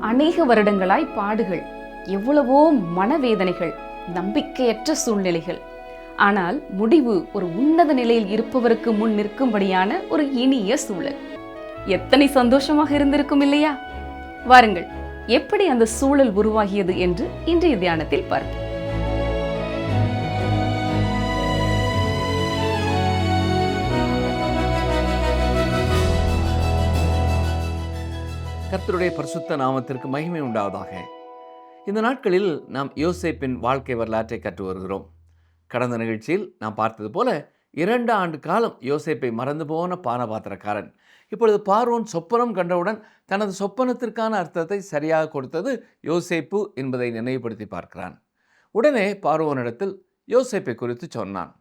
அநேக வருடங்களாய் பாடுகள், எவ்வளவோ மனவேதனைகள், நம்பிக்கையற்ற சூழ்நிலைகள். ஆனால் முடிவு ஒரு உன்னத நிலையில் இருப்பவருக்கு முன் நிற்கும்படியான ஒரு இனிய சூழல். எத்தனை சந்தோஷமாக இருந்திருக்கும் இல்லையா? வாருங்கள், எப்படி அந்த சூழல் உருவாகியது என்று இன்றைய தியானத்தில் பார்ப்போம். கர்த்தருடைய பரிசுத்த நாமத்திற்கு மகிமை உண்டாவதாக. இந்த நாட்களில் நாம் யோசேப்பின் வாழ்க்கை வரலாற்றை கற்று வருகிறோம். கடந்த நிகழ்ச்சியில் நாம் பார்த்தது போல 2 ஆண்டு காலம் யோசேப்பை மறந்து போன பானபாத்திரக்காரன் இப்பொழுது பார்வோன் சொப்பனம் கண்டவுடன் தனது சொப்பனத்திற்கான அர்த்தத்தை சரியாக கொடுத்தது யோசேப்பு என்பதை நினைவுபடுத்தி பார்க்கிறான். உடனே பார்வோனிடத்தில் யோசேப்பை குறித்து சொன்னான்.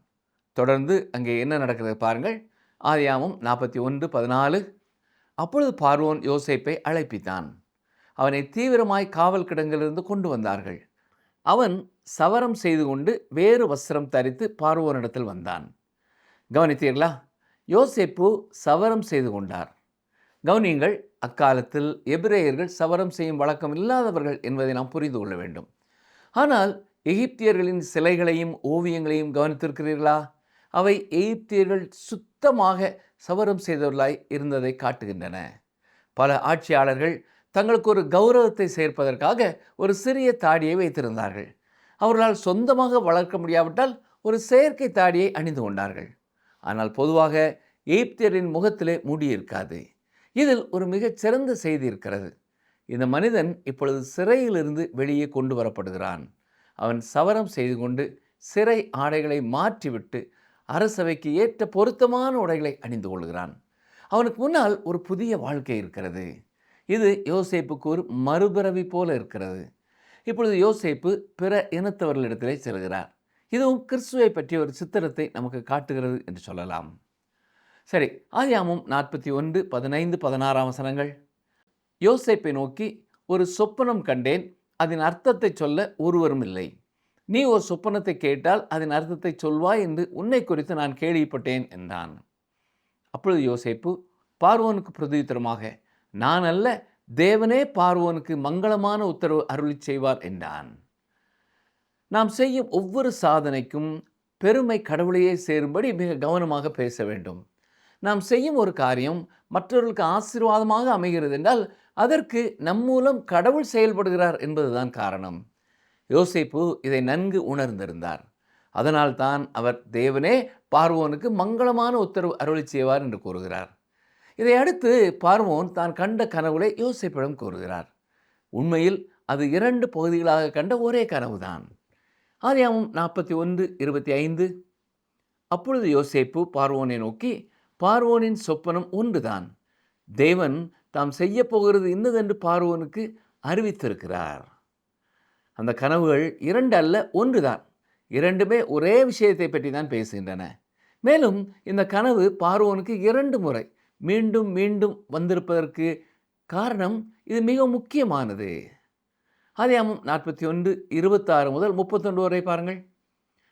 தொடர்ந்து அங்கே என்ன நடக்கிறது பாருங்கள். ஆதியாகமம் 41:14. அப்பொழுது பார்வோன் யோசேப்பை அழைப்பித்தான். அவனை தீவிரமாய் காவல் கிடங்கிலிருந்து கொண்டு வந்தார்கள். அவன் சவரம் செய்து கொண்டு வேறு வஸ்திரம் தரித்து பார்வோனிடத்தில் வந்தான். கவனித்தீர்களா? யோசேப்பு சவரம் செய்து கொண்டார். கவனியுங்கள், அக்காலத்தில் எபிரேயர்கள் சவரம் செய்யும் வழக்கம் இல்லாதவர்கள் என்பதை நாம் புரிந்து கொள்ள வேண்டும். ஆனால் எகிப்தியர்களின் சிலைகளையும் ஓவியங்களையும் கவனித்திருக்கிறீர்களா? அவை எகிப்தியர்கள் சுத்தமாக சவரம் செய்தவர்களாய் இருந்ததை காட்டுகின்றன. பல ஆட்சியாளர்கள் தங்களுக்கு ஒரு கௌரவத்தை சேர்ப்பதற்காக ஒரு சிறிய தாடியை வைத்திருந்தார்கள். அவர்களால் சொந்தமாக வளர்க்க முடியாவிட்டால் ஒரு செயற்கை தாடியை அணிந்து கொண்டார்கள். ஆனால் பொதுவாக எகிப்தியரின் முகத்திலே முடி இருக்காது. இதில் ஒரு மிகச்சிறந்த செய்தி இருக்கிறது. இந்த மனிதன் இப்பொழுது சிறையிலிருந்து வெளியே கொண்டு வரப்படுகிறான். அவன் சவரம் செய்து கொண்டு சிறை ஆடைகளை மாற்றிவிட்டு அரசவைக்கு ஏற்ற பொருத்தமான உடைகளை அணிந்து கொள்கிறான். அவனுக்கு முன்னால் ஒரு புதிய வாழ்க்கை இருக்கிறது. இது யோசேப்புக்கு ஒரு மறுபிறவி போல இருக்கிறது. இப்பொழுது யோசேப்பு பிற இனத்தவர்களிடத்திலே செல்கிறார். இதுவும் கிறிஸ்துவை பற்றிய ஒரு சித்திரத்தை நமக்கு காட்டுகிறது என்று சொல்லலாம். சரி, ஆதியாகமம் 41:15-16 யோசேப்பை நோக்கி, ஒரு சொப்பனம் கண்டேன், அதன் அர்த்தத்தை சொல்ல ஒருவரும் இல்லை. நீ ஒரு சொப்பனத்தை கேட்டால் அதன் அர்த்தத்தை சொல்வாய் என்று உன்னை குறித்து நான் கேள்விப்பட்டேன் என்றான். அப்பொழுது யோசேப்பு பார்வோனுக்கு பிரதியுத்தரமாக, நான் அல்ல, தேவனே பார்வோனுக்கு மங்களமான உத்தரவு அருளி செய்வார் என்றான். நாம் செய்யும் ஒவ்வொரு சாதனைக்கும் பெருமை கடவுளையே சேரும்படி மிக கவனமாக பேச வேண்டும். நாம் செய்யும் ஒரு காரியம் மற்றவர்களுக்கு ஆசீர்வாதமாக அமைகிறது என்றால் அதற்கு நம் மூலம் கடவுள் செயல்படுகிறார் என்பதுதான் காரணம். யோசேப்பு இதை நன்கு உணர்ந்திருந்தார். அதனால்தான் அவர் தேவனே பார்வோனுக்கு மங்களமான உத்தரவு அருளி செய்வார் என்று கூறுகிறார். இதை அடுத்து பார்வோன் தான் கண்ட கனவுகளை யோசேப்பிடம் கூறுகிறார். உண்மையில் அது 2 பகுதிகளாக கண்ட ஒரே கனவுதான். ஆதியாகமம் 41:25. அப்பொழுது யோசேப்பு பார்வோனை நோக்கி, பார்வோனின் சொப்பனம் ஒன்றுதான், தேவன் தாம் செய்ய போகிறது இன்னதென்று பார்வோனுக்கு அறிவித்திருக்கிறார். அந்த கனவுகள் 2 அல்ல, ஒன்றுதான். 2மே ஒரே விஷயத்தை பற்றி தான் பேசுகின்றன. மேலும் இந்த கனவு பார்வோனுக்கு 2 முறை மீண்டும் மீண்டும் வந்திருப்பதற்கு காரணம் இது மிக முக்கியமானது. ஆதியாகமம் 41:26-31 வரை பாருங்கள்.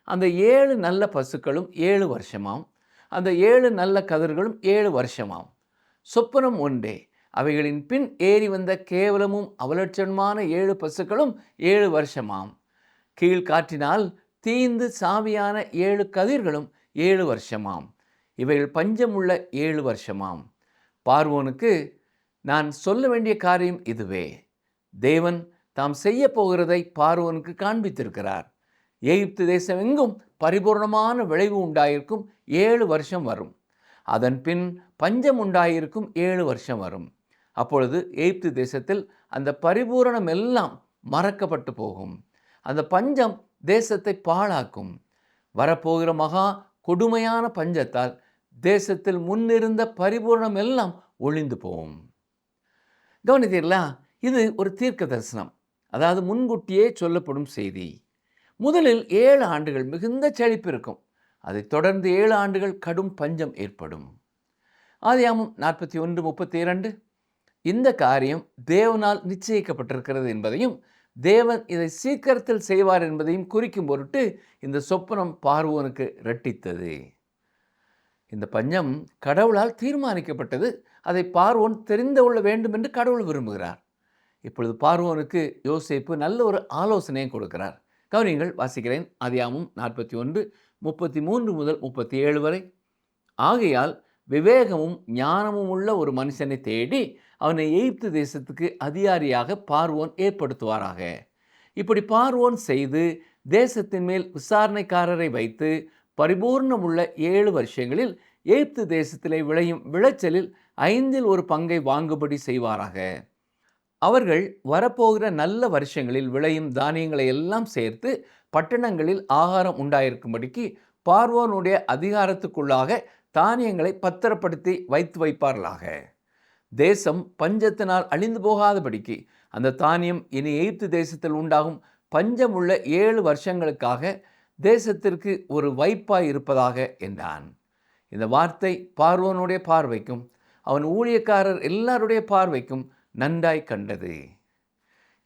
அந்த 7 நல்ல பசுக்களும் 7 வருஷமாம், அந்த 7 நல்ல கதிர்களும் 7 வருஷமாம். சொப்பனம் ஒன்றே, அவைகளின் பின் ஏறி வந்த கேவலமும் அவலட்சணமான 7 பசுக்களும் 7 வருஷமாம். கீழ்காற்றினால் தீந்து சாவியான 7 கதிர்களும் 7 வருஷமாம். இவைகள் பஞ்சமுள்ள 7 வருஷமாம். பார்வோனுக்கு நான் சொல்ல வேண்டிய காரியம் இதுவே. தேவன் தாம் செய்ய போகிறதை பார்வோனுக்கு காண்பித்திருக்கிறார். எகிப்து தேசம் எங்கும் பரிபூர்ணமான விளைவு உண்டாயிருக்கும் 7 வருஷம் வரும். அதன் பின் பஞ்சம் உண்டாயிருக்கும் 7 வருஷம் வரும். அப்பொழுது எகிப்து தேசத்தில் அந்த பரிபூரணம் எல்லாம் மறக்கப்பட்டு போகும். அந்த பஞ்சம் தேசத்தை பாழாக்கும். வரப்போகிற மகா கொடுமையான பஞ்சத்தால் தேசத்தில் முன்னிருந்த பரிபூரணம் எல்லாம் ஒழிந்து போகும். கவனித்தீர்களா? இது ஒரு தீர்க்க தரிசனம், அதாவது முன்கூட்டியே சொல்லப்படும் செய்தி. முதலில் 7 ஆண்டுகள் மிகுந்த செழிப்பு இருக்கும். அதைத் தொடர்ந்து 7 ஆண்டுகள் கடும் பஞ்சம் ஏற்படும். ஆதியாகமம் 41:32 இந்த காரியம் தேவனால் நிச்சயிக்கப்பட்டிருக்கிறது என்பதையும் தேவன் இதை சீக்கிரத்தில் செய்வார் என்பதையும் குறிக்கும் பொருட்டு இந்த சொப்பனம் பார்வோனுக்கு இரட்டித்தது. இந்த பஞ்சம் கடவுளால் தீர்மானிக்கப்பட்டது. அதை பார்வோன் தெரிந்து கொள்ள வேண்டும் என்று கடவுள் விரும்புகிறார். இப்பொழுது பார்வோனுக்கு யோசேப்பு நல்ல ஒரு ஆலோசனையை கொடுக்கிறார். கவனியங்கள், வாசிக்கிறேன். ஆதியாகமம் 41 33 முதல் 37 வரை. ஆகையால் விவேகமும் ஞானமும் உள்ள ஒரு மனுஷனை தேடி அவனை எகிப்து தேசத்துக்கு அதிகாரியாக பார்வோன் ஏற்படுத்துவாராக. இப்படி பார்வோன் செய்து தேசத்தின் மேல் விசாரணைக்காரரை வைத்து பரிபூர்ணமுள்ள 7 வருஷங்களில் எகிப்து தேசத்திலே விளையும் விளைச்சலில் 5 ஒரு பங்கை வாங்கும்படி செய்வாராக. அவர்கள் வரப்போகிற நல்ல வருஷங்களில் விளையும் தானியங்களை எல்லாம் சேர்த்து பட்டணங்களில் ஆகாரம் உண்டாயிருக்கும்படிக்கு பார்வோனுடைய அதிகாரத்துக்குள்ளாக தானியங்களை பத்திரப்படுத்தி வைத்து வைப்பார்களாக. தேசம் பஞ்சத்தினால் அழிந்து போகாதபடிக்கு அந்த தானியம் இனி எகிப்து தேசத்தில் உண்டாகும் பஞ்சமுள்ள 7 வருஷங்களுக்காக தேசத்திற்கு ஒரு வைப்பாய் இருப்பதாக என்றான். இந்த வார்த்தை பார்வோனுடைய பார்வைக்கும் அவன் ஊழியக்காரர் எல்லாருடைய பார்வைக்கும் நன்றாய் கண்டது.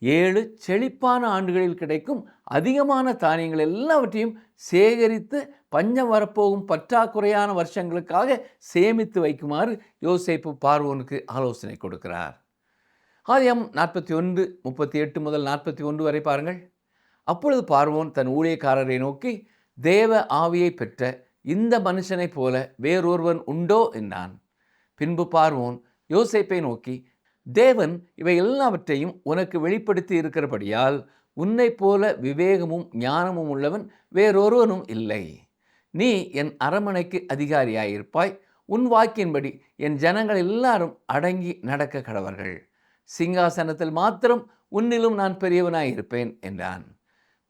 7 செழிப்பான ஆண்டுகளில் கிடைக்கும் அதிகமான தானியங்கள் எல்லாவற்றையும் சேகரித்து பஞ்சம் வரப்போகும் பற்றாக்குறையான வருஷங்களுக்காக சேமித்து வைக்குமாறு யோசேப்பு பார்வோனுக்கு ஆலோசனை கொடுக்கிறார். ஆதியாகமம் 41 38 முதல் 41 வரை பாருங்கள். அப்பொழுது பார்வோன் தன் ஊழியக்காரரை நோக்கி, தேவ ஆவியை பெற்ற இந்த மனுஷனைப் போல வேறொருவன் உண்டோ என்றான். பின்பு பார்வோன் யோசேப்பை நோக்கி, தேவன் இவை எல்லாவற்றையும் உனக்கு வெளிப்படுத்தி இருக்கிறபடியால் உன்னை போல விவேகமும் ஞானமும் உள்ளவன் வேறொருவனும் இல்லை. நீ என் அரமனைக்கு அதிகாரியாயிருப்பாய். உன் வாக்கின்படி என் ஜனங்கள் எல்லாரும் அடங்கி நடக்க கடவர்கள். சிங்காசனத்தில் மாத்திரம் உன்னிலும் நான் பெரியவனாயிருப்பேன் என்றான்.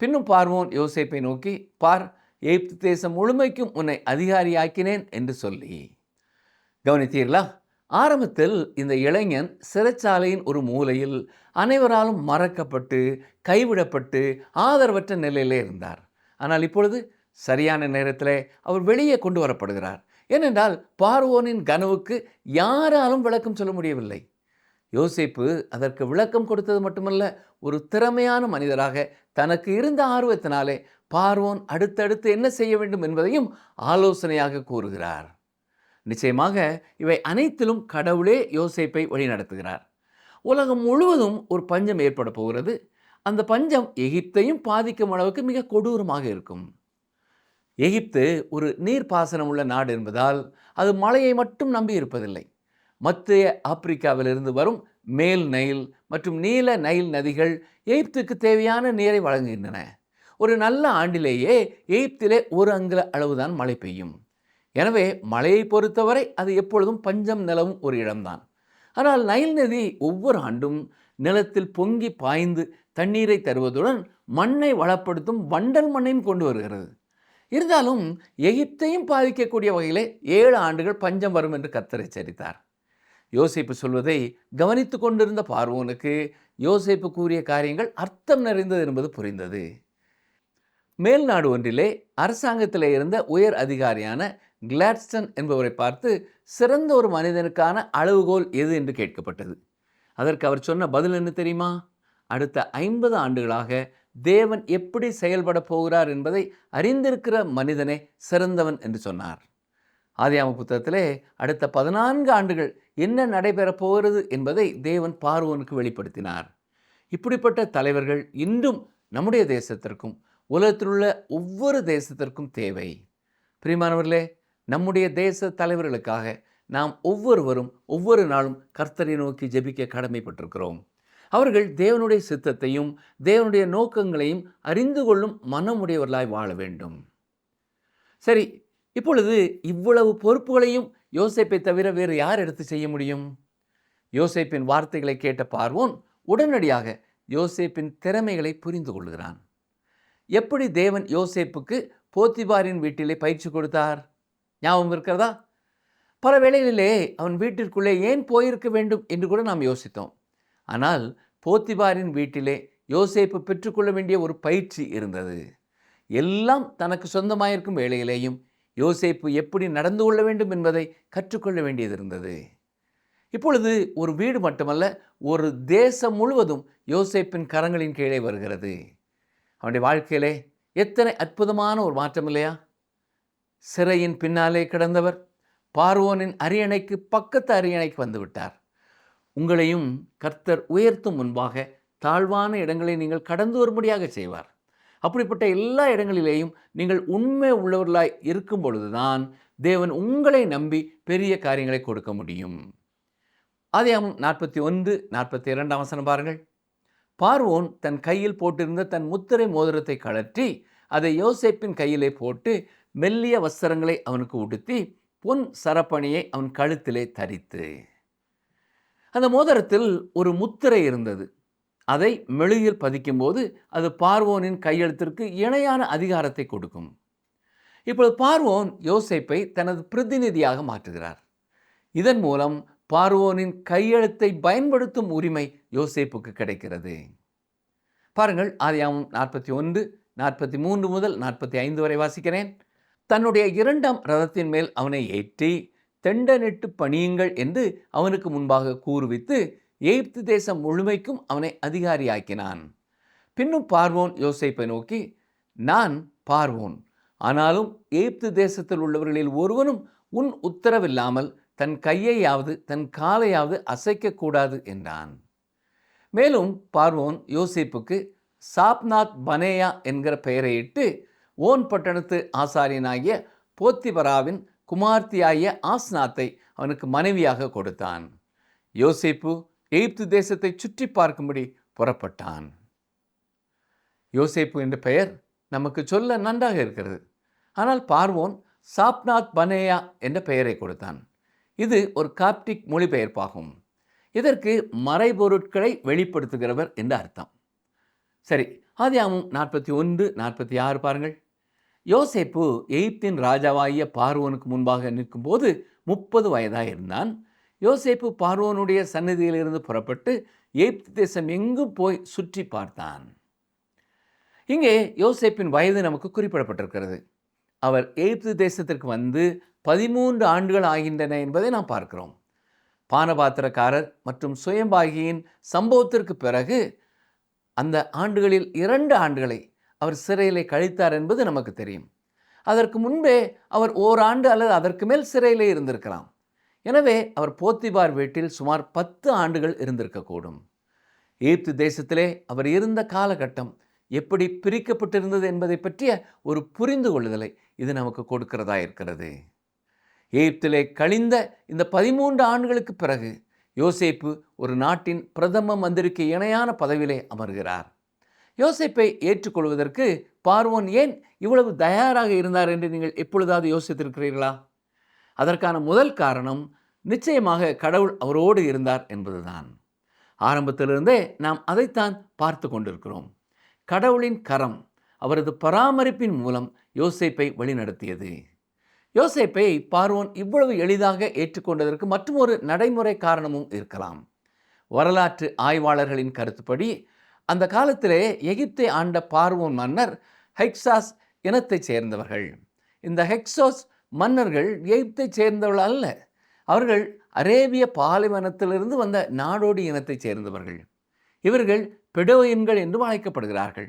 பின்னும் பார்வோன் யோசேப்பை நோக்கி, பார், எகிப்து தேசம் முழுமைக்கும் உன்னை அதிகாரியாக்கினேன் என்று சொல்லி. கவனித்தீர்களா? ஆரம்பத்தில் இந்த இளைஞன் சிறைச்சாலையின் ஒரு மூலையில் அனைவராலும் மறக்கப்பட்டு கைவிடப்பட்டு ஆதரவற்ற நிலையிலே இருந்தார். ஆனால் இப்பொழுது சரியான நேரத்தில் அவர் வெளியே கொண்டு வரப்படுகிறார். ஏனென்றால் பார்வோனின் கனவுக்கு யாராலும் விளக்கம் சொல்ல முடியவில்லை. யோசேப்பு அதற்கு விளக்கம் கொடுத்தது மட்டுமல்ல, ஒரு திறமையான மனிதராக தனக்கு இருந்த ஆர்வத்தினாலே பார்வோன் அடுத்தடுத்து என்ன செய்ய வேண்டும் என்பதையும் ஆலோசனையாக கூறுகிறார். நிச்சயமாக இவை அனைத்திலும் கடவுளே யோசேப்பை வழிநடத்துகிறார். உலகம் முழுவதும் ஒரு பஞ்சம் ஏற்பட போகிறது. அந்த பஞ்சம் எகிப்தையும் பாதிக்கும் அளவுக்கு மிக கொடூரமாக இருக்கும். எகிப்து ஒரு நீர்ப்பாசனம் உள்ள நாடு என்பதால் அது மழையை மட்டும் நம்பி இருப்பதில்லை. மத்திய ஆப்பிரிக்காவிலிருந்து வரும் மேல் நைல் மற்றும் நீல நைல் நதிகள் எகிப்துக்கு தேவையான நீரை வழங்குகின்றன. ஒரு நல்ல ஆண்டிலேயே எகிப்திலே 1 அங்குல அளவுதான் மழை பெய்யும். எனவே மழையை பொறுத்தவரை அது எப்பொழுதும் பஞ்சம் நிலவும் ஒரு இடம்தான். ஆனால் நைல் நதி ஒவ்வொரு ஆண்டும் நிலத்தில் பொங்கி பாய்ந்து தண்ணீரை தருவதுடன் மண்ணை வளப்படுத்தும் வண்டல் மண்ணையும் கொண்டு வருகிறது. இருந்தாலும் எகிப்தையும் பாதிக்கக்கூடிய வகையிலே 7 ஆண்டுகள் பஞ்சம் வரும் என்று கர்த்தர் எச்சரித்தார். யோசேப்பு சொல்வதை கவனித்து கொண்டிருந்த பார்வோனுக்கு யோசேப்பு கூறிய காரியங்கள் அர்த்தம் நிறைந்தது என்பது புரிந்தது. மேல் நாடு ஒன்றிலே அரசாங்கத்திலே இருந்த உயர் அதிகாரியான கிளாட்ஸ்டன் என்பவரை பார்த்து சிறந்த ஒரு மனிதனுக்கான அளவுகோல் எது என்று கேட்கப்பட்டது. அதற்கு அவர் சொன்ன பதில் என்ன தெரியுமா? அடுத்த 50 ஆண்டுகளாக தேவன் எப்படி செயல்பட போகிறார் என்பதை அறிந்திருக்கிற மனிதனே சிறந்தவன் என்று சொன்னார். ஆதியாகம புத்தகத்திலே அடுத்த 14 ஆண்டுகள் என்ன நடைபெறப் போகிறது என்பதை தேவன் பார்வோனுக்கு வெளிப்படுத்தினார். இப்படிப்பட்ட தலைவர்கள் இன்றும் நம்முடைய தேசத்திற்கும் உலகத்தில் உள்ள ஒவ்வொரு தேசத்திற்கும் தேவை. பிரியமானவர்களே, நம்முடைய தேச தலைவர்களுக்காக நாம் ஒவ்வொருவரும் ஒவ்வொரு நாளும் கர்த்தரை நோக்கி ஜெபிக்க கடமைப்பட்டிருக்கிறோம். அவர்கள் தேவனுடைய சித்தத்தையும் தேவனுடைய நோக்கங்களையும் அறிந்து கொள்ளும் மனமுடையவர்களாய் வாழ வேண்டும். சரி, இப்பொழுது இவ்வளவு பொறுப்புகளையும் யோசேப்பை தவிர வேறு யார் எடுத்து செய்ய முடியும்? யோசேப்பின் வார்த்தைகளை கேட்ட பார்வோன் உடனடியாக யோசேப்பின் திறமைகளை புரிந்து கொள்கிறான். எப்படி தேவன் யோசேப்புக்கு போத்திபாரின் வீட்டிலே பயிற்சி கொடுத்தார்? ஞாபகம் இருக்கிறதா? பல வேளைகளிலே அவன் வீட்டிற்குள்ளே ஏன் போயிருக்க வேண்டும் என்று கூட நாம் யோசித்தோம். ஆனால் போத்திபாரின் வீட்டிலே யோசேப்பு பெற்றுக்கொள்ள வேண்டிய ஒரு பயிற்சி இருந்தது. எல்லாம் தனக்கு சொந்தமாயிருக்கும் வேளையிலேயும் யோசேப்பு எப்படி நடந்து கொள்ள வேண்டும் என்பதை கற்றுக்கொள்ள வேண்டியது இருந்தது. இப்பொழுது ஒரு வீடு மட்டுமல்ல, ஒரு தேசம் முழுவதும் யோசேப்பின் கரங்களின் கீழே வருகிறது. அவனுடைய வாழ்க்கையிலே எத்தனை அற்புதமான ஒரு மாற்றம் இல்லையா? சிறையின் பின்னாலே கிடந்தவர் பார்வோனின் அரியணைக்கு பக்கத்து அரியணைக்கு வந்து விட்டார். உங்களையும் கர்த்தர் உயர்த்தும் முன்பாக தாழ்வான இடங்களை நீங்கள் கடந்து வரும்படியாக செய்வார். அப்படிப்பட்ட எல்லா இடங்களிலேயும் நீங்கள் உண்மை உள்ளவர்களாய் இருக்கும் பொழுதுதான் தேவன் உங்களை நம்பி பெரிய காரியங்களை கொடுக்க முடியும். ஆதியாகமம் 41:42 வசனம் பாருங்கள். பார்வோன் தன் கையில் போட்டிருந்த தன் முத்திரை மோதிரத்தை கழற்றி அதை யோசேப்பின் கையிலே போட்டு மெல்லிய வஸ்திரங்களை அவனுக்கு உடுத்தி பொன் சரப்பணியை அவன் கழுத்திலே தரித்து. அந்த மோதிரத்தில் ஒரு முத்திரை இருந்தது. அதை மெழுகில் பதிக்கும்போது அது பார்வோனின் கையெழுத்திற்கு இணையான அதிகாரத்தை கொடுக்கும். இப்பொழுது பார்வோன் யோசேப்பை தனது பிரதிநிதியாக மாற்றுகிறார். இதன் மூலம் பார்வோனின் கையெழுத்தை பயன்படுத்தும் உரிமை யோசேப்புக்கு கிடைக்கிறது. பாருங்கள், ஆதியாகமம் 41:43 முதல் 45 வரை வாசிக்கிறேன். தன்னுடைய 2ஆம் ரதத்தின் மேல் அவனை ஏற்றி தெண்டனிட்டு பணியுங்கள் என்று அவனுக்கு முன்பாக கூறுவித்து எகிப்து தேசம் முழுமைக்கும் அவனை அதிகாரியாக்கினான். பின்னும் பார்வோன் யோசேப்பை நோக்கி, நான் பார்வோன், ஆனாலும் எகிப்து தேசத்தில் உள்ளவர்களில் ஒருவனும் உன் உத்தரவில்லாமல் தன் கையையாவது தன் காலையாவது அசைக்கக்கூடாது என்றான். மேலும் பார்வோன் யோசேப்புக்கு சாப்நாத் பனேயா என்கிற பெயரையிட்டு ஓன் பட்டணத்து ஆசாரியனாகிய போத்திபராவின் குமார்த்தியாகிய ஆஸ்நாத்தை அவனுக்கு மனைவியாக கொடுத்தான். யோசேப்பு எகிப்து தேசத்தை சுற்றி பார்க்கும்படி புறப்பட்டான். யோசேப்பு என்ற பெயர் நமக்கு சொல்ல நன்றாக இருக்கிறது. ஆனால் பார்வோன் சாப்நாத் பனேயா என்ற பெயரை கொடுத்தான். இது ஒரு காப்டிக் மொழிபெயர்ப்பாகும். இதற்கு மறைபொருட்களை வெளிப்படுத்துகிறவர் என்று அர்த்தம். சரி, ஆதியாகமம் 41:46 பாருங்கள். யோசேப்பு எகிப்தின் ராஜாவாகிய பார்வோனுக்கு முன்பாக நிற்கும்போது 30 வயதாக இருந்தான். யோசேப்பு பார்வோனுடைய சந்நிதியிலிருந்து புறப்பட்டு எகிப்து தேசம் எங்கும் போய் சுற்றி பார்த்தான். இங்கே யோசேப்பின் வயது நமக்கு குறிப்பிடப்பட்டிருக்கிறது. அவர் எகிப்து தேசத்திற்கு வந்து 13 ஆண்டுகள் ஆகின்றன என்பதை நாம் பார்க்கிறோம். பானபாத்திரக்காரர் மற்றும் சுயம்பாகியின் சம்பவத்திற்கு பிறகு அந்த ஆண்டுகளில் 2 ஆண்டுகளை அவர் சிறையிலே கழித்தார் என்பது நமக்கு தெரியும். அதற்கு முன்பே அவர் ஓராண்டு அல்லது அதற்கு மேல் சிறையிலே இருந்திருக்கலாம். எனவே அவர் போத்திபார் வீட்டில் சுமார் 10 ஆண்டுகள் இருந்திருக்கக்கூடும். எகிப்து தேசத்திலே அவர் இருந்த காலகட்டம் எப்படி பிரிக்கப்பட்டிருந்தது என்பதை பற்றிய ஒரு புரிந்து கொள்ளுதலை இது நமக்கு கொடுக்கிறதா இருக்கிறது. எகிப்திலே கழிந்த இந்த 13 ஆண்டுகளுக்கு பிறகு யோசேப்பு ஒரு நாட்டின் பிரதம மந்திரிக்கு இணையான பதவியிலே அமர்கிறார். யோசேப்பை ஏற்றுக்கொள்வதற்கு பார்வோன் ஏன் இவ்வளவு தயாராக இருந்தார் என்று நீங்கள் எப்பொழுதாவது யோசித்திருக்கிறீர்களா? அதற்கான முதல் காரணம் நிச்சயமாக கடவுள் அவரோடு இருந்தார் என்பதுதான். ஆரம்பத்திலிருந்தே நாம் அதைத்தான் பார்த்து கொண்டிருக்கிறோம். கடவுளின் கரம் அவரது பராமரிப்பின் மூலம் யோசேப்பை வழிநடத்தியது. யோசேப்பை பார்வோன் இவ்வளவு எளிதாக ஏற்றுக்கொண்டதற்கு மற்றொரு நடைமுறை காரணமும் இருக்கலாம். வரலாற்று ஆய்வாளர்களின் கருத்துப்படி அந்த காலத்திலே எகிப்தை ஆண்ட பார்வோன் மன்னர் ஹெக்சாஸ் இனத்தைச் சேர்ந்தவர்கள். இந்த ஹெக்ஸோஸ் மன்னர்கள் எகிப்தைச் சேர்ந்தவர்கள் அல்ல. அவர்கள் அரேபிய பாலைவனத்திலிருந்து வந்த நாடோடி இனத்தைச் சேர்ந்தவர்கள். இவர்கள் பெடோயின்கள் என்றும் அழைக்கப்படுகிறார்கள்.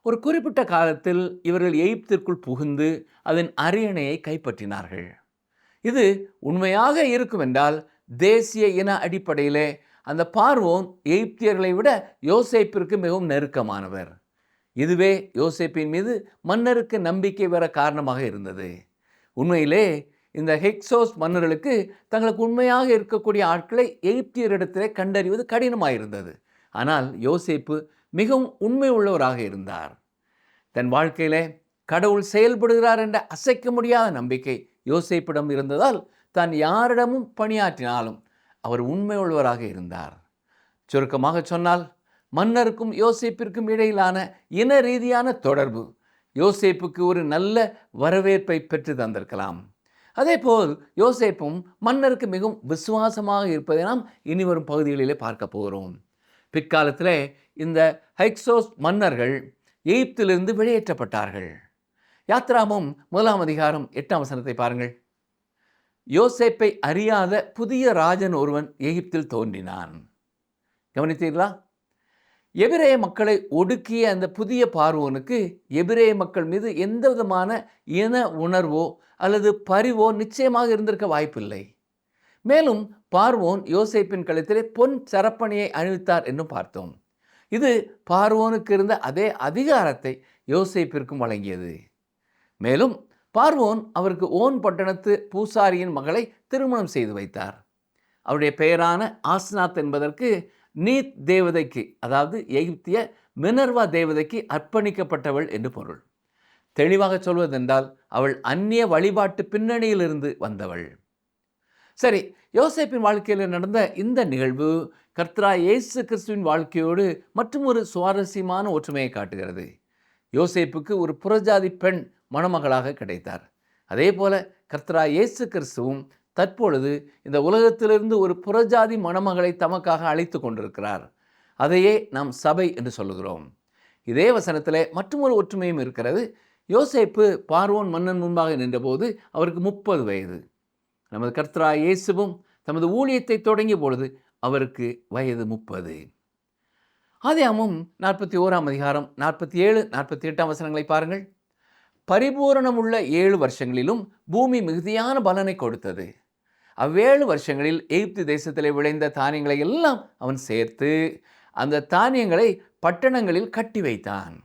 ஒரு குறிப்பிட்ட காலத்தில் இவர்கள் எகிப்திற்குள் புகுந்து அதன் அரியணையை கைப்பற்றினார்கள். இது உண்மையாக இருக்கும் என்றால் தேசிய இன அடிப்படையிலே அந்த பார்வோன் எகிப்தியர்களை விட யோசேப்பிற்கு மிகவும் நெருக்கமானவர். இதுவே யோசேப்பின் மீது மன்னருக்கு நம்பிக்கை வர காரணமாக இருந்தது. உண்மையிலே இந்த ஹெக்ஸோஸ் மன்னர்களுக்கு தங்களுக்கு உண்மையாக இருக்கக்கூடிய ஆட்களை எகிப்தியரிடத்திலே கண்டறிவது கடினமாயிருந்தது. ஆனால் யோசேப்பு மிகவும் உண்மை உள்ளவராக இருந்தார். தன் வாழ்க்கையிலே கடவுள் செயல்படுகிறார் என்ற அசைக்க முடியாத நம்பிக்கை யோசேப்பிடம் இருந்ததால் தான் யாரிடமும் பணியாற்றினாலும் அவர் உண்மை உள்ளவராக இருந்தார். சுருக்கமாக சொன்னால் மன்னருக்கும் யோசேப்பிற்கும் இடையிலான இன ரீதியான தொடர்பு யோசேப்புக்கு ஒரு நல்ல வரவேற்பை பெற்று தந்திருக்கலாம். அதேபோல் யோசேப்பும் மன்னருக்கு மிகவும் விசுவாசமாக இருப்பதை நாம் இனி வரும் பகுதிகளிலே பார்க்க போகிறோம். பிற்காலத்தில் இந்த ஹெக்ஸோஸ் மன்னர்கள் எகிப்திலிருந்து வெளியேற்றப்பட்டார்கள். யாத்ராகமம் 1ஆம் அதிகாரம் 8ஆம் வசனத்தை பாருங்கள். யோசேப்பை அறியாத புதிய ராஜன் ஒருவன் எகிப்தில் தோன்றினான். கவனித்தீர்களா? எபிரேய மக்களை ஒடுக்கிய அந்த புதிய பார்வோனுக்கு எபிரேய மக்கள் மீது எந்த விதமான இன உணர்வோ அல்லது பரிவோ நிச்சயமாக இருந்திருக்க வாய்ப்பில்லை. மேலும் பார்வோன் யோசேப்பின் கழுத்திலே பொன் சரப்பணியை அணிவித்தார் என்றும் பார்த்தோம். இது பார்வோனுக்கு இருந்த அதே அதிகாரத்தை யோசேப்பிற்கும் வழங்கியது. மேலும் பார்வோன் அவருக்கு ஓன் பட்டணத்து பூசாரியின் மகளை திருமணம் செய்து வைத்தார். அவருடைய பெயரான ஆஸ்நாத் என்பதற்கு நீத் தேவதைக்கு, அதாவது எகிப்திய மினர்வா தேவதைக்கு அர்ப்பணிக்கப்பட்டவள் என்று பொருள். தெளிவாக சொல்வதென்றால் அவள் அந்நிய வழிபாட்டு பின்னணியிலிருந்து வந்தவள். சரி, யோசேப்பின் வாழ்க்கையில் நடந்த இந்த நிகழ்வு கர்த்தராகிய இயேசு கிறிஸ்துவின் வாழ்க்கையோடு மற்றும் ஒரு சுவாரஸ்யமான ஒற்றுமையை காட்டுகிறது. யோசேப்புக்கு ஒரு புறஜாதி பெண் மணமகளாக கிடைத்தார். அதே போல கர்த்தராகிய இயேசு கிறிஸ்துவும் தற்பொழுது இந்த உலகத்திலிருந்து ஒரு புறஜாதி மணமகளை தமக்காக அழைத்து கொண்டிருக்கிறார். அதையே நாம் சபை என்று சொல்லுகிறோம். இதே வசனத்தில் மற்றும் ஒரு ஒற்றுமையும் இருக்கிறது. யோசேப்பு பார்வோன் மன்னன் முன்பாக நின்றபோது அவருக்கு 30 வயது. நமது கர்த்தராகிய இயேசுவும் தமது ஊழியத்தை தொடங்கிய பொழுது அவருக்கு வயது 30. ஆதியாகமம் 41ஆம் அதிகாரம் 47, 48ஆம் வசனங்களை பாருங்கள். பரிபூரணமுள்ள 7 வருஷங்களிலும் பூமி மிகுதியான பலனை கொடுத்தது. அவ்வேழு வருஷங்களில் எகிப்து தேசத்திலே விளைந்த தானியங்களை எல்லாம் அவன் சேர்த்து அந்த தானியங்களை பட்டணங்களில் கட்டி வைத்தான்.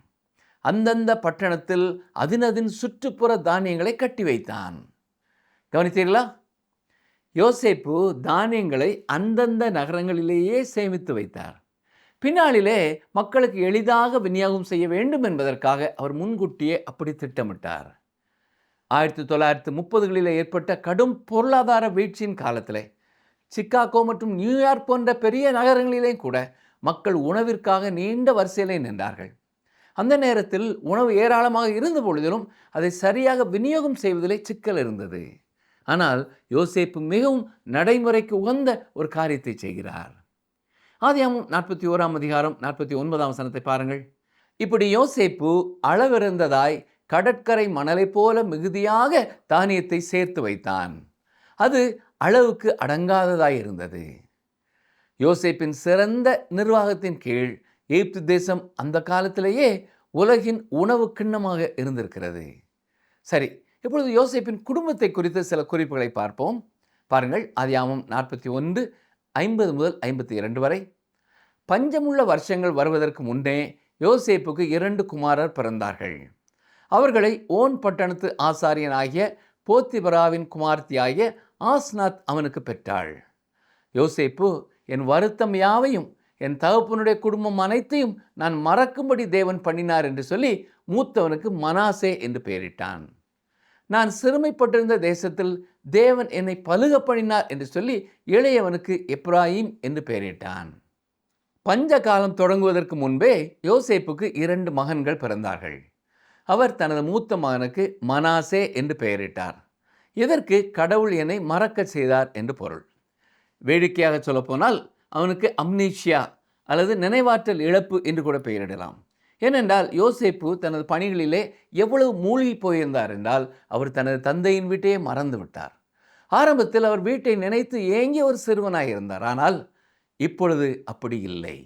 அந்தந்த பட்டணத்தில் அதினதின் சுற்றுப்புற தானியங்களை கட்டி வைத்தான். கவனித்தீர்களா? யோசேப்பு தானியங்களை அந்தந்த நகரங்களிலேயே சேமித்து வைத்தார். பின்னாளிலே மக்களுக்கு எளிதாக விநியோகம் செய்ய வேண்டும் என்பதற்காக அவர் முன்கூட்டியே அப்படி திட்டமிட்டார். 1930களில் ஏற்பட்ட கடும் பொருளாதார வீழ்ச்சியின் காலத்தில் சிக்காகோ மற்றும் நியூயார்க் போன்ற பெரிய நகரங்களிலே கூட மக்கள் உணவிற்காக நீண்ட வரிசையிலே நின்றார்கள். அந்த நேரத்தில் உணவு ஏராளமாக இருந்த பொழுதிலும் அதை சரியாக விநியோகம் செய்வதிலே சிக்கல் இருந்தது. ஆனால் யோசேப்பு மிகவும் நடைமுறைக்கு உகந்த ஒரு காரியத்தை செய்கிறார். ஆதியாகமம் 41ஆம் அதிகாரம் 49ஆம் வசனத்தை பாருங்கள். இப்படி யோசேப்பு அளவிறந்ததாய் கடற்கரை மணலை போல மிகுதியாக தானியத்தை சேர்த்து வைத்தான். அது அளவுக்கு அடங்காததாய் இருந்தது. யோசேப்பின் சிறந்த நிர்வாகத்தின் கீழ் எகிப்து தேசம் அந்த காலத்திலேயே உலகின் உணவு கிண்ணமாக இருந்திருக்கிறது. சரி, இப்பொழுது யோசேப்பின் குடும்பத்தை குறித்த சில குறிப்புகளை பார்ப்போம். பாருங்கள், ஆதியாகமம் 41, 50 முதல் 52 வரை. பஞ்சமுள்ள வருஷங்கள் வருவதற்கு முன்னே யோசேப்புக்கு 2 குமாரர் பிறந்தார்கள். அவர்களை ஓன் பட்டணத்து ஆசாரியனாகிய போத்திபராவின் குமார்த்தியாகிய ஆஸ்நாத் அவனுக்கு பெற்றாள். யோசேப்பு, என் வருத்தம் யாவையும் என் தகப்பனுடைய குடும்பம் அனைத்தையும் நான் மறக்கும்படி தேவன் பண்ணினார் என்று சொல்லி மூத்தவனுக்கு மனாசே என்று பெயரிட்டான். நான் சிறுமைப்பட்டிருந்த தேசத்தில் தேவன் என்னை பலுக பண்ணினார் என்று சொல்லி இளையவனுக்கு எப்ராயிம் என்று பெயரிட்டான். பஞ்ச காலம் தொடங்குவதற்கு முன்பே யோசேப்புக்கு 2 மகன்கள் பிறந்தார்கள். அவர் தனது மூத்த மகனுக்கு மனாசே என்று பெயரிட்டார். இதற்கு கடவுள் என்னை மறக்க செய்தார் என்று பொருள். வேடிக்கையாக சொல்லப்போனால் அவனுக்கு அம்னீஷியா அல்லது நினைவாற்றல் இழப்பு என்று கூட பெயரிடலாம். ஏனென்றால் யோசேப்பு தனது பணிகளிலே எவ்வளவு மூழ்கி போயிருந்தார் என்றால் அவர் தனது தந்தையின் வீட்டையே மறந்து விட்டார். ஆரம்பத்தில் அவர் வீட்டை நினைத்து ஏங்கிய ஒரு சிறுவனாக இருந்தார். ஆனால் இப்பொழுது அப்படி இல்லை.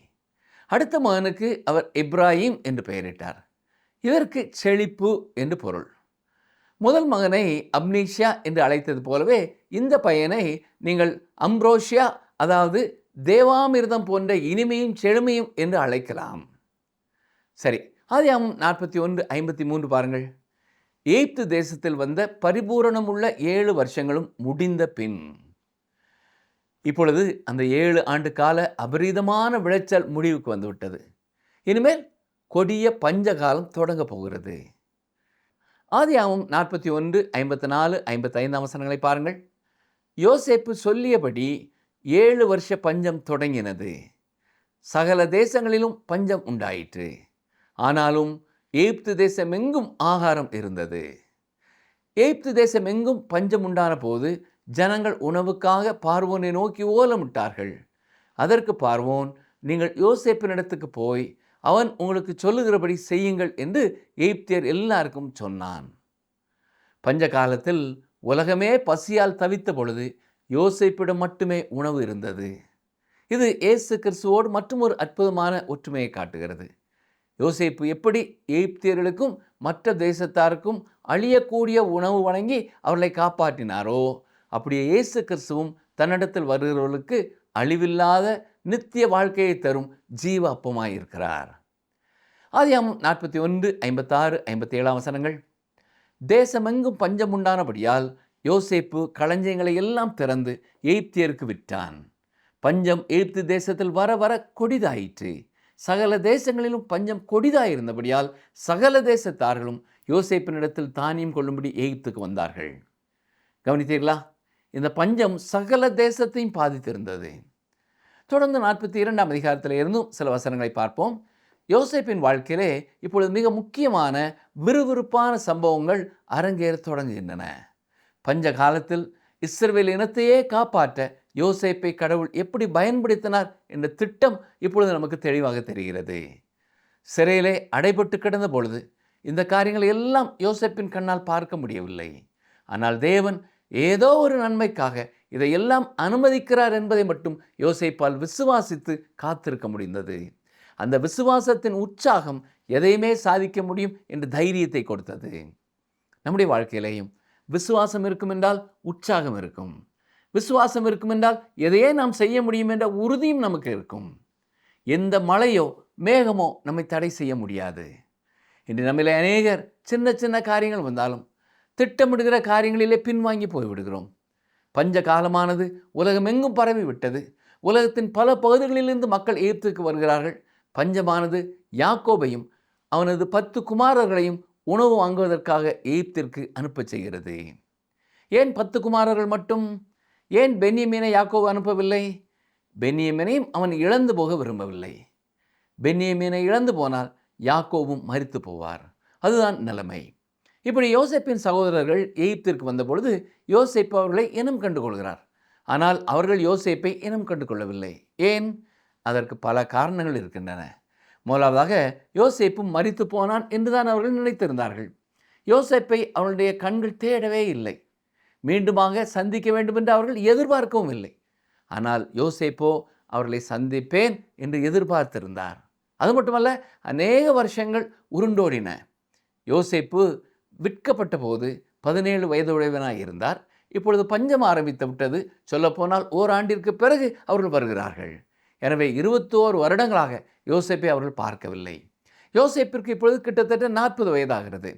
அடுத்த மகனுக்கு அவர் எப்ராயிம் என்று பெயரிட்டார். இதற்கு செழிப்பு என்று பொருள். முதல் மகனை அம்னீஷியா என்று அழைத்தது போலவே இந்த பையனை நீங்கள் அம்ப்ரோஷியா, அதாவது தேவாமிர்தம் போன்ற இனிமையும் செழுமையும் என்று அழைக்கலாம். சரி, ஆதியாகமம் 41:53 பாருங்கள். எகிப்து தேசத்தில் வந்த பரிபூரணமுள்ள 7 வருஷங்களும் முடிந்த பின். இப்பொழுது அந்த 7 ஆண்டு கால அபரீதமான விளைச்சல் முடிவுக்கு வந்துவிட்டது. இனிமேல் கொடிய பஞ்ச காலம் தொடங்க போகிறது. ஆதியாகமம் 41:54, 55ஆம் வசனங்களை பாருங்கள். யோசேப்பு சொல்லியபடி 7 வருஷ பஞ்சம் தொடங்கினது. சகல தேசங்களிலும் பஞ்சம் உண்டாயிற்று. ஆனாலும் எகிப்து தேசம் எங்கும் ஆகாரம் இருந்தது. எகிப்து தேசம் எங்கும் பஞ்சம் உண்டான போது ஜனங்கள் உணவுக்காக பார்வோனை நோக்கி ஓலமிட்டார்கள். அதற்கு பார்வோன், நீங்கள் யோசேப்பினிடத்துக்கு போய் அவன் உங்களுக்கு சொல்லுகிறபடி செய்யுங்கள் என்று எகிப்தியர் எல்லாருக்கும் சொன்னான். பஞ்ச காலத்தில் உலகமே பசியால் தவித்த பொழுது யோசேப்பிடம் மட்டுமே உணவு இருந்தது. இது இயேசு கிறிஸ்துவோடு மற்றும் ஒரு அற்புதமான ஒற்றுமையை காட்டுகிறது. யோசேப்பு எப்படி எகிப்தியர்களுக்கும் மற்ற தேசத்தாருக்கும் அழியக்கூடிய உணவு வழங்கி அவர்களை காப்பாற்றினாரோ, அப்படியே இயேசு கிறிஸ்துவும் தன்னிடத்தில் வருகிறவர்களுக்கு அழிவில்லாத நித்திய வாழ்க்கையை தரும் ஜீவ அப்பமாயிருக்கிறார். ஆதியாகமம் 41, 56, 57 வசனங்கள். தேசமெங்கும் பஞ்சம் உண்டானபடியால் யோசேப்பு களஞ்சியங்களை எல்லாம் திறந்து எகிப்தியருக்கு விற்றான். பஞ்சம் எகிப்து தேசத்தில் வர வர கொடிதாயிற்று. சகல தேசங்களிலும் பஞ்சம் கொடிதாயிருந்தபடியால் சகல தேசத்தார்களும் யோசேப்பினிடத்தில் தானியம் கொள்ளும்படி எகிப்துக்கு வந்தார்கள். கவனித்தீர்களா? இந்த பஞ்சம் சகல தேசத்தையும் பாதித்திருந்தது. தொடர்ந்து 42ஆம் அதிகாரத்தில் இருந்தும் சில வசனங்களை பார்ப்போம். யோசேப்பின் வாழ்க்கையிலே இப்பொழுது மிக முக்கியமான விறுவிறுப்பான சம்பவங்கள் அரங்கேற தொடங்குகின்றன. பஞ்ச காலத்தில் இஸ்ரவேல் இனத்தையே காப்பாற்ற யோசேப்பை கடவுள் எப்படி பயன்படுத்தினார் என்ற திட்டம் இப்பொழுது நமக்கு தெளிவாக தெரிகிறது. சிறையிலே அடைபட்டு கிடந்த பொழுது இந்த காரியங்களை எல்லாம் யோசேப்பின் கண்ணால் பார்க்க முடியவில்லை. ஆனால் தேவன் ஏதோ ஒரு நன்மைக்காக இதையெல்லாம் அனுமதிக்கிறார் என்பதை மட்டும் யோசேப்பால் விசுவாசித்து காத்திருக்க முடிந்தது. அந்த விசுவாசத்தின் உற்சாகம் எதையுமே சாதிக்க முடியும் என்ற தைரியத்தை கொடுத்தது. நம்முடைய வாழ்க்கையிலேயும் விசுவாசம் இருக்கும் என்றால் உற்சாகம் இருக்கும். விசுவாசம் இருக்கும் என்றால் எதையே நாம் செய்ய முடியும் என்ற உறுதியும் நமக்கு இருக்கும். எந்த மழையோ மேகமோ நம்மை தடை செய்ய முடியாது. இன்று நம்மிலே அநேகர் சின்ன சின்ன காரியங்கள் வந்தாலும் திட்டமிடுகிற காரியங்களிலே பின்வாங்கி போய்விடுகிறோம். பஞ்ச காலமானது உலகமெங்கும் பரவி விட்டது. உலகத்தின் பல பகுதிகளிலிருந்து மக்கள் எகிப்துக்கு வருகிறார்கள். பஞ்சமானது யாக்கோபையும் அவனது 10 குமாரர்களையும் உணவு வாங்குவதற்காக எகிப்திற்கு அனுப்ப செய்கிறது. ஏன் 10 குமாரர்கள் மட்டும்? ஏன் பென்யமீனை யாக்கோபு அனுப்பவில்லை? பென்யமீனையும் அவன் இழந்து போக விரும்பவில்லை. பென்யமீனை இழந்து போனால் யாக்கோபும் மரித்து போவார். அதுதான் நிலைமை. இப்படி யோசேப்பின் சகோதரர்கள் எகிப்திற்கு வந்தபொழுது யோசேப்பு அவர்களை இனம் கண்டு கொள்கிறார். ஆனால் அவர்கள் யோசேப்பை இனம் கண்டு கொள்ளவில்லை. ஏன்? அதற்கு பல காரணங்கள் இருக்கின்றன. முதலாவதாக, யோசேப்பு மரித்து போனான் என்றுதான் அவர்கள் நினைத்திருந்தார்கள். யோசேப்பை அவர்களுடைய கண்கள் தேடவே இல்லை. மீண்டுமாக சந்திக்க வேண்டும் என்று அவர்கள் எதிர்பார்க்கவும் இல்லை. ஆனால் யோசேப்போ அவர்களை சந்திப்பேன் என்று எதிர்பார்த்திருந்தார். அது மட்டுமல்ல, அநேக வருஷங்கள் உருண்டோடின. யோசேப்பு விற்கப்பட்ட போது 17 வயதுடையவனாய் இருந்தார். இப்பொழுது பஞ்சம் ஆரம்பித்து விட்டது. சொல்லப்போனால் ஓராண்டிற்கு பிறகு அவர்கள் வருகிறார்கள். எனவே 21 வருடங்களாக யோசேப்பை அவர்கள் பார்க்கவில்லை. யோசேப்பிற்கு இப்பொழுது கிட்டத்தட்ட 40 வயதாகிறது.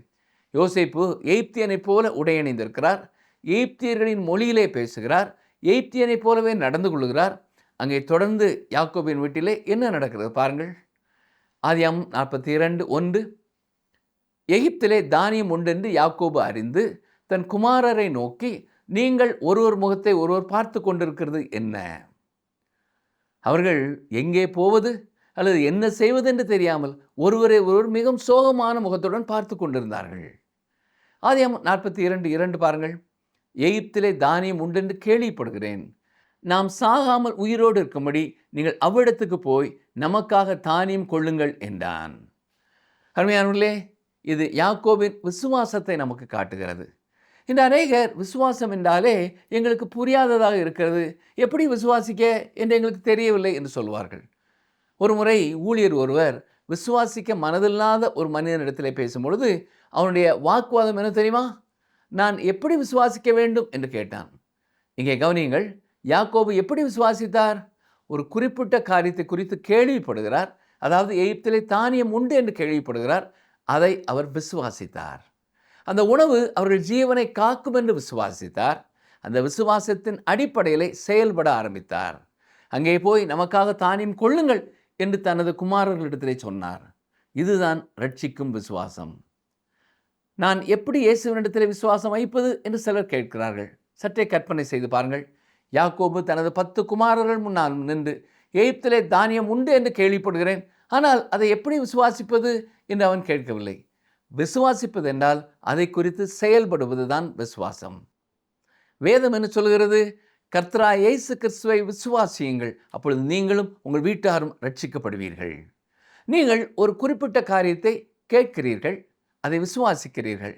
யோசேப்பு எகிப்தியனைப் போல உடையணிந்திருக்கிறார். எகிப்தியர்களின் மொழியிலே பேசுகிறார். எகிப்தியனைப் போலவே நடந்து கொள்கிறார். அங்கே தொடர்ந்து யாக்கோபின் வீட்டிலே என்ன நடக்கிறது பாருங்கள். ஆதியாகமம் 42:1. எகிப்திலே தானியம் உண்டென்று யாக்கோபு அறிந்து தன் குமாரரை நோக்கி, நீங்கள் ஒருவர் முகத்தை ஒருவர் பார்த்து கொண்டிருக்கிறது என்ன? அவர்கள் எங்கே போவது அல்லது என்ன செய்வது என்று தெரியாமல் ஒருவரை ஒருவர் மிகவும் சோகமான முகத்துடன் பார்த்து கொண்டிருந்தார்கள். ஆதியாகமம் 42:2 பாருங்கள். எகிப்திலே தானியம் உண்டென்று கேள்விப்படுகிறேன். நாம் சாகாமல் உயிரோடு இருக்கும்படி நீங்கள் அவ்விடத்துக்கு போய் நமக்காக தானியம் கொள்ளுங்கள் என்றான். அருமையானவர்களே, இது யாக்கோபின் விசுவாசத்தை நமக்கு காட்டுகிறது. இந்த அநேகர் விசுவாசம் என்றாலே எங்களுக்கு புரியாததாக இருக்கிறது, எப்படி விசுவாசிக்க என்று எங்களுக்கு தெரியவில்லை என்று சொல்வார்கள். ஒரு முறை ஊழியர் ஒருவர் விசுவாசிக்க மனதில்லாத ஒரு மனிதனிடத்தில் பேசும்பொழுது அவனுடைய வாக்குவாதம் என்ன தெரியுமா? நான் எப்படி விசுவாசிக்க வேண்டும் என்று கேட்டான். இங்கே கவனியுங்கள், யாக்கோபு எப்படி விசுவாசித்தார்? ஒரு குறிப்பிட்ட காரியத்தை குறித்து கேள்விப்படுகிறார். அதாவது எகிப்திலே தானியம் உண்டு என்று கேள்விப்படுகிறார். அதை அவர் விசுவாசித்தார். அந்த உணவு அவர்கள் ஜீவனை காக்கும் என்று விசுவாசித்தார். அந்த விசுவாசத்தின் அடிப்படையிலே செயல்பட ஆரம்பித்தார். அங்கே போய் நமக்காக தானியம் கொள்ளுங்கள் என்று தனது குமாரர்களிடத்திலே சொன்னார். இதுதான் ரட்சிக்கும் விசுவாசம். நான் எப்படி இயேசுவினிடத்தில் விசுவாசம் வைப்பது என்று சிலர் கேட்கிறார்கள். சற்றே கற்பனை செய்து பாருங்கள். யாக்கோபு தனது 10 குமாரர்கள் முன்னால் நின்று எகிப்திலே தானியம் உண்டு என்று கேள்விப்படுகிறேன், ஆனால் அதை எப்படி விசுவாசிப்பது என்று அவன் கேட்கவில்லை. விசுவாசிப்பது என்றால் அதை குறித்து செயல்படுவதுதான் விசுவாசம். வேதம் என்ன சொல்கிறது? கர்த்தராகிய இயேசு கிறிஸ்துவை விசுவாசியுங்கள், அப்பொழுது நீங்களும் உங்கள் வீட்டாரும் ரட்சிக்கப்படுவீர்கள். நீங்கள் ஒரு குறிப்பிட்ட காரியத்தை கேட்கிறீர்கள், அதை விசுவாசிக்கிறீர்கள்.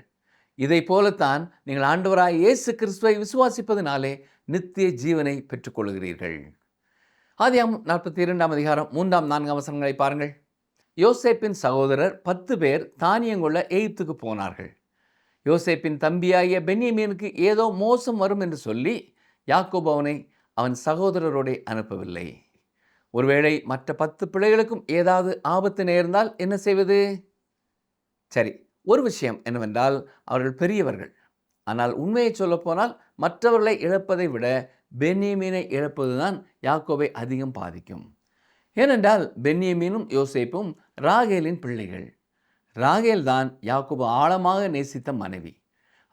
இதை போலத்தான் நீங்கள் ஆண்டவராகிய இயேசு கிறிஸ்துவை விசுவாசிப்பதினாலே நித்திய ஜீவனை பெற்றுக்கொள்கிறீர்கள். ஆதியாகமம் 42ஆம் அதிகாரம் 3-4 வசனங்களை பாருங்கள். யோசேப்பின் சகோதரர் 10 பேர் தானியங்கொள்ள எகிப்துக்கு போனார்கள். யோசேப்பின் தம்பியாகிய பென்யமீனுக்கு ஏதோ மோசம் வரும் என்று சொல்லி யாக்கோபு அவனை அவன் சகோதரரோடே அனுப்பவில்லை. ஒருவேளை மற்ற 10 பிள்ளைகளுக்கும் ஏதாவது ஆபத்து நேர்ந்தால் என்ன செய்வது? சரி, ஒரு விஷயம் என்னவென்றால் அவர்கள் பெரியவர்கள். ஆனால் உண்மையை சொல்லப்போனால் மற்றவர்களை இழப்பதை விட பென்யமீனை இழப்பதுதான் யாக்கோபை அதிகம் பாதிக்கும். ஏனென்றால் பென்யமீனும் யோசேப்பும் ராகேலின் பிள்ளைகள். ராகேல் தான் யாக்கோபு ஆழமாக நேசித்த மனைவி.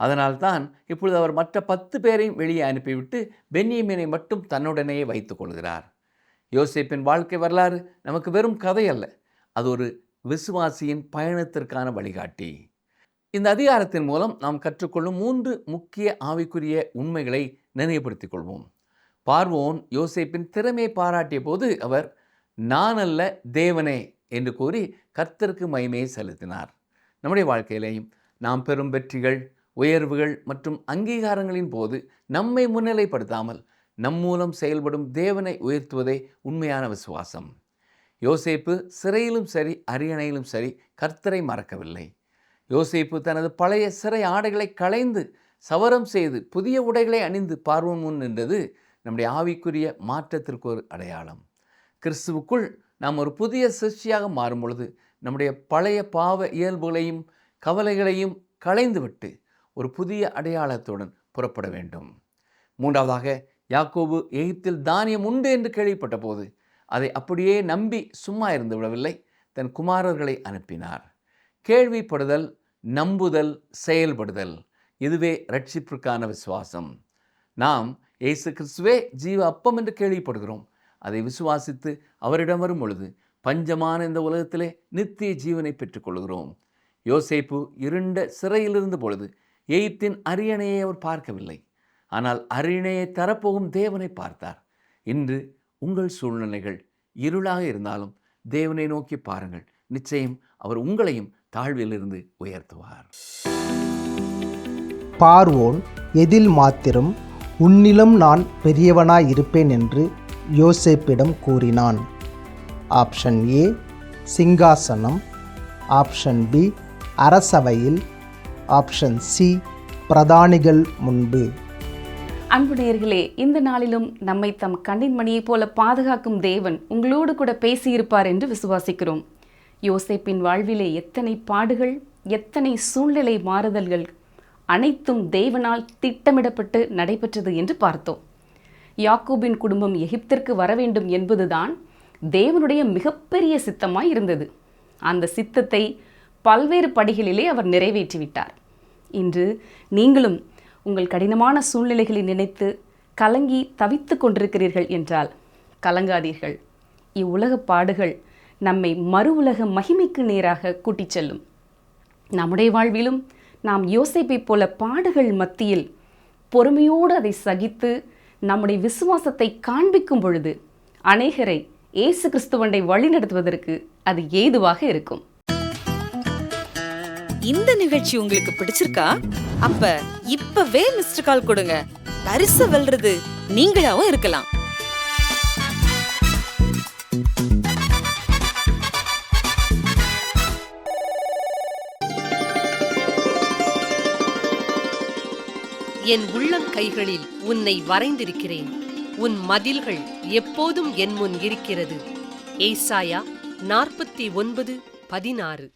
அதனால்தான் இப்பொழுது அவர் மற்ற 10 பேரையும் வெளியே அனுப்பிவிட்டு பென்யமீனை மட்டும் தன்னுடனேயே வைத்துக் கொள்கிறார். யோசேப்பின் வாழ்க்கை வரலாறு நமக்கு வெறும் கதை அல்ல, அது ஒரு விசுவாசியின் பயணத்திற்கான வழிகாட்டி. இந்த அதிகாரத்தின் மூலம் நாம் கற்றுக்கொள்ளும் 3 முக்கிய ஆவிக்குரிய உண்மைகளை நினைவுபடுத்திக் கொள்வோம். பார்வோன் யோசேப்பின் திறமையை பாராட்டிய போது அவர் நான் அல்ல தேவனே என்று கூறி கர்த்தருக்கு மகிமையை செலுத்தினார். நம்முடைய வாழ்க்கையிலேயும் நாம் பெறும் வெற்றிகள், உயர்வுகள் மற்றும் அங்கீகாரங்களின் போது நம்மை முன்னிலைப்படுத்தாமல் நம் மூலம் செயல்படும் தேவனை உயர்த்துவதே உண்மையான விசுவாசம். யோசேப்பு சிறையிலும் சரி அரியணையிலும் சரி கர்த்தரை மறக்கவில்லை. யோசேப்பு தனது பழைய சிறை ஆடைகளை களைந்து சவரம் செய்து புதிய உடைகளை அணிந்து பார்வோன் முன் நின்றது நம்முடைய ஆவிக்குரிய மாற்றத்திற்கு ஒரு அடையாளம். கிறிஸ்துவுக்குள் நாம் ஒரு புதிய சிருஷ்டியாக மாறும் பொழுது நம்முடைய பழைய பாவ இயல்புகளையும் கவலைகளையும் களைந்துவிட்டு ஒரு புதிய அடையாளத்துடன் புறப்பட வேண்டும். 3வதாக, யாக்கோபு எகிப்தில் தானியம் உண்டு என்று கேள்விப்பட்ட போது அதை அப்படியே நம்பி சும்மா இருந்து விடவில்லை, தன் குமாரர்களை அனுப்பினார். கேள்விப்படுதல், நம்புதல், செயல்படுதல், இதுவே ரட்சிப்பிற்கான விசுவாசம். நாம் இயேசு கிறிஸ்துவே ஜீவ அப்பம் என்று கேள்விப்படுகிறோம். அதை விசுவாசித்து அவரிடம் வரும் பொழுது பஞ்சமான இந்த உலகத்திலே நித்திய ஜீவனை பெற்றுக்கொள்கிறோம். யோசேப்பு இருண்ட சிறையில் இருந்த பொழுது எகிப்தின் அரியணையை அவர் பார்க்கவில்லை, ஆனால் அரியணையை தரப்போகும் தேவனை பார்த்தார். இன்று உங்கள் சூழ்நிலைகள் இருளாக இருந்தாலும் தேவனை நோக்கி பாருங்கள், நிச்சயம் அவர் உங்களையும் தாழ்விலிருந்து உயர்த்துவார். பார்வோன் எதில் மாத்திரம் உன்னிலும் நான் பெரியவனாய் இருப்பேன் என்று யோசேப்பிடம் கூறினான். ஆப்ஷன் ஏ சிங்காசனம், ஆப்ஷன் பி அரசவையில், ஆப்ஷன் சி பிரதானிகள் முன்பு. அன்பு நேயர்களே, இந்த நாளிலும் நம்மை தம் கண்ணின் மணியைப் போல பாதுகாக்கும் தேவன் உங்களோடு கூட பேசியிருப்பார் என்று விசுவாசிக்கிறோம். யோசேப்பின் வாழ்விலே எத்தனை பாடுகள், எத்தனை சூழ்நிலை மாறுதல்கள் அனைத்தும் தேவனால் திட்டமிடப்பட்டு நடைபெற்றது என்று பார்த்தோம். யாக்கோபின் குடும்பம் எகிப்திற்கு வர வேண்டும் என்பதுதான் தேவனுடைய மிகப்பெரிய சித்தமாய் இருந்தது. அந்த சித்தத்தை பல்வேறு படிகளிலே அவர் நிறைவேற்றிவிட்டார். இன்று நீங்களும் உங்கள் கடினமான சூழ்நிலைகளை நினைத்து கலங்கி தவித்து கொண்டிருக்கிறீர்கள் என்றால் கலங்காதீர்கள். இவ்வுலக பாடுகள் நம்மை மறு உலக மகிமைக்கு நேராக கூட்டிச் செல்லும். நம்முடைய வாழ்விலும் நாம் யோசேப்பைப் போல பாடுகள் மத்தியில் பொறுமையோடு அதை சகித்து நம்முடைய விசுவாசத்தை காண்பிக்கும் பொழுது அநேகரை இயேசு கிறிஸ்துவண்டை வழி நடத்துவதற்கு அது ஏதுவாக இருக்கும். இந்த நிகழ்ச்சி உங்களுக்கு பிடிச்சிருக்கா? அப்ப இப்பவே மிஸ்டர் கால் கொடுங்க. பரிசு வெல்றது நீங்களாவும் இருக்கலாம். என் உள்ளங்கைகளில் உன்னை வரைந்திருக்கிறேன். உன் மதில்கள் எப்போதும் என் முன் இருக்கிறது. ஏசாயா 49:16.